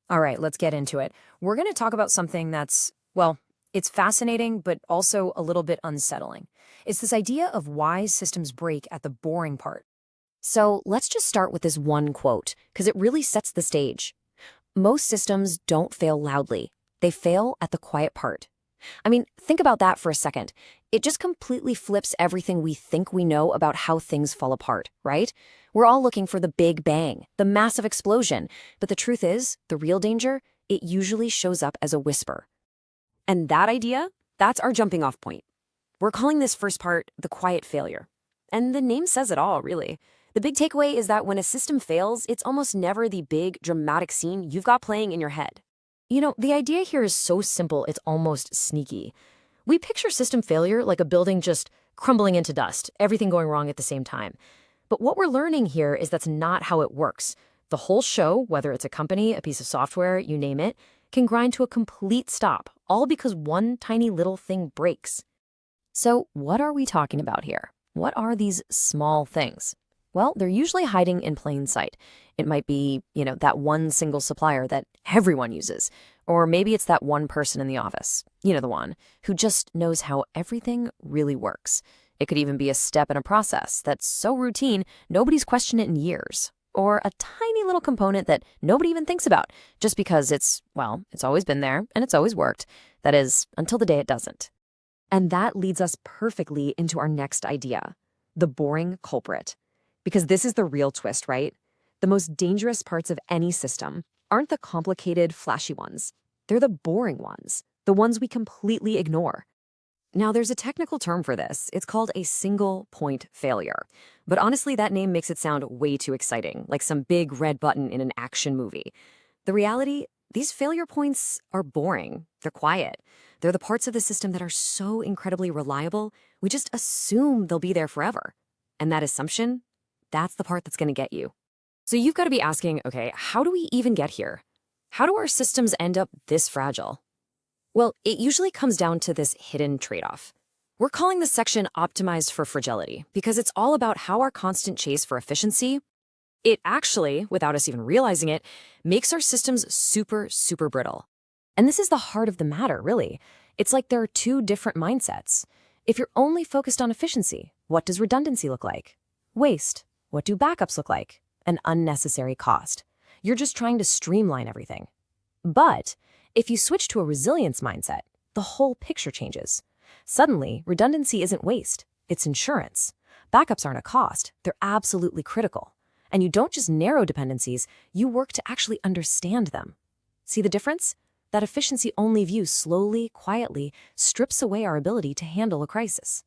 All right, let's get into it. We're going to talk about something that's, well, it's fascinating, but also a little bit unsettling. It's this idea of why systems break at the boring part. So let's just start with this one quote, because it really sets the stage. Most systems don't fail loudly. They fail at the quiet part. I mean, think about that for a second. It just completely flips everything we think we know about how things fall apart, right? We're all looking for the big bang, the massive explosion. But the truth is, the real danger, it usually shows up as a whisper. And that idea, that's our jumping off point. We're calling this first part the quiet failure. And the name says it all, really. The big takeaway is that when a system fails, it's almost never the big, dramatic scene you've got playing in your head. The idea here is so simple, it's almost sneaky. We picture system failure like a building just crumbling into dust, everything going wrong at the same time. But what we're learning here is that's not how it works. The whole show, whether it's a company, a piece of software, you name it, can grind to a complete stop, all because one tiny little thing breaks. So what are we talking about here? What are these small things? Well, they're usually hiding in plain sight. It might be, that one single supplier that everyone uses. Or maybe it's that one person in the office, the one, who just knows how everything really works. It could even be a step in a process that's so routine, nobody's questioned it in years. Or a tiny little component that nobody even thinks about, just because it's always been there and it's always worked. That is, until the day it doesn't. And that leads us perfectly into our next idea, the boring culprit. Because this is the real twist, right? The most dangerous parts of any system aren't the complicated, flashy ones. They're the boring ones, the ones we completely ignore. Now, there's a technical term for this. It's called a single point failure. But honestly, that name makes it sound way too exciting, like some big red button in an action movie. The reality, these failure points are boring. They're quiet. They're the parts of the system that are so incredibly reliable, we just assume they'll be there forever. And that assumption, that's the part that's going to get you. So you've got to be asking, okay, how do we even get here? How do our systems end up this fragile? Well, it usually comes down to this hidden trade-off. We're calling this section optimized for fragility because it's all about how our constant chase for efficiency, it actually, without us even realizing it, makes our systems super, super brittle. And this is the heart of the matter, really. It's like there are two different mindsets. If you're only focused on efficiency, what does redundancy look like? Waste. What do backups look like? An unnecessary cost. You're just trying to streamline everything. But if you switch to a resilience mindset, the whole picture changes. Suddenly, redundancy isn't waste, it's insurance. Backups aren't a cost, they're absolutely critical. And you don't just narrow dependencies, you work to actually understand them. See the difference? That efficiency-only view slowly, quietly strips away our ability to handle a crisis.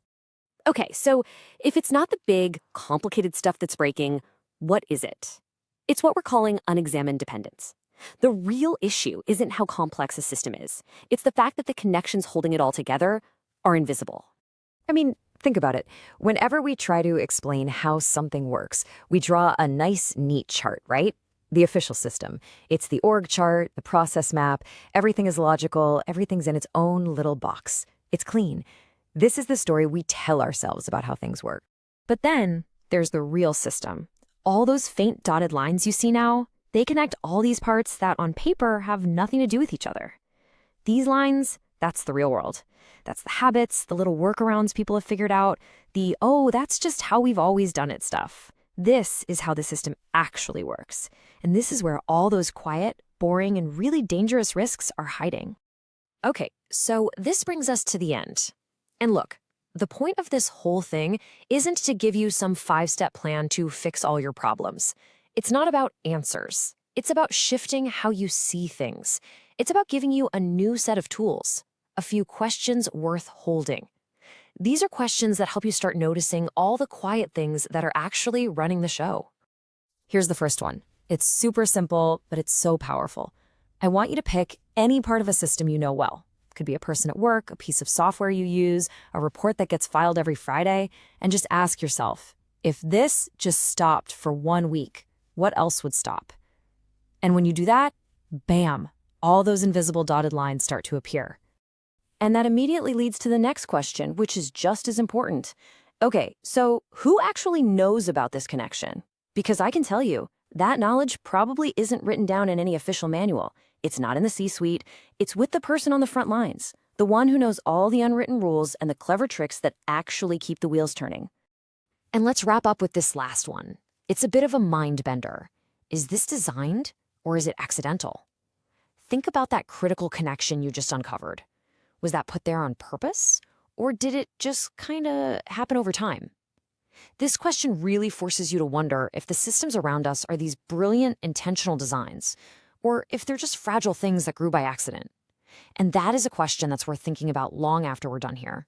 Okay, so if it's not the big, complicated stuff that's breaking, what is it? It's what we're calling unexamined dependence. The real issue isn't how complex a system is. It's the fact that the connections holding it all together are invisible. I mean, think about it. Whenever we try to explain how something works, we draw a nice, neat chart, right? The official system. It's the org chart, the process map, everything is logical, everything's in its own little box. It's clean. This is the story we tell ourselves about how things work. But then there's the real system. All those faint dotted lines you see now, they connect all these parts that on paper have nothing to do with each other. These lines, that's the real world. That's the habits, the little workarounds people have figured out, that's just how we've always done it stuff. This is how the system actually works. And this is where all those quiet, boring, and really dangerous risks are hiding. Okay, so this brings us to the end. And look, the point of this whole thing isn't to give you some 5-step plan to fix all your problems. It's not about answers. It's about shifting how you see things. It's about giving you a new set of tools, a few questions worth holding. These are questions that help you start noticing all the quiet things that are actually running the show. Here's the first one. It's super simple, but it's so powerful. I want you to pick any part of a system you know well. Could be a person at work, a piece of software you use, a report that gets filed every Friday, and just ask yourself, if this just stopped for 1 week, what else would stop? And when you do that, bam, all those invisible dotted lines start to appear. And that immediately leads to the next question, which is just as important. Okay, so who actually knows about this connection? Because I can tell you, That knowledge probably isn't written down in any official manual. It's not in the C-suite. It's with the person on the front lines, the one who knows all the unwritten rules and the clever tricks that actually keep the wheels turning. And let's wrap up with this last one. It's a bit of a mind bender. Is this designed or is it accidental? Think about that critical connection you just uncovered. Was that put there on purpose, or did it just kind of happen over time? This question really forces you to wonder if the systems around us are these brilliant, intentional designs, or if they're just fragile things that grew by accident. And that is a question that's worth thinking about long after we're done here.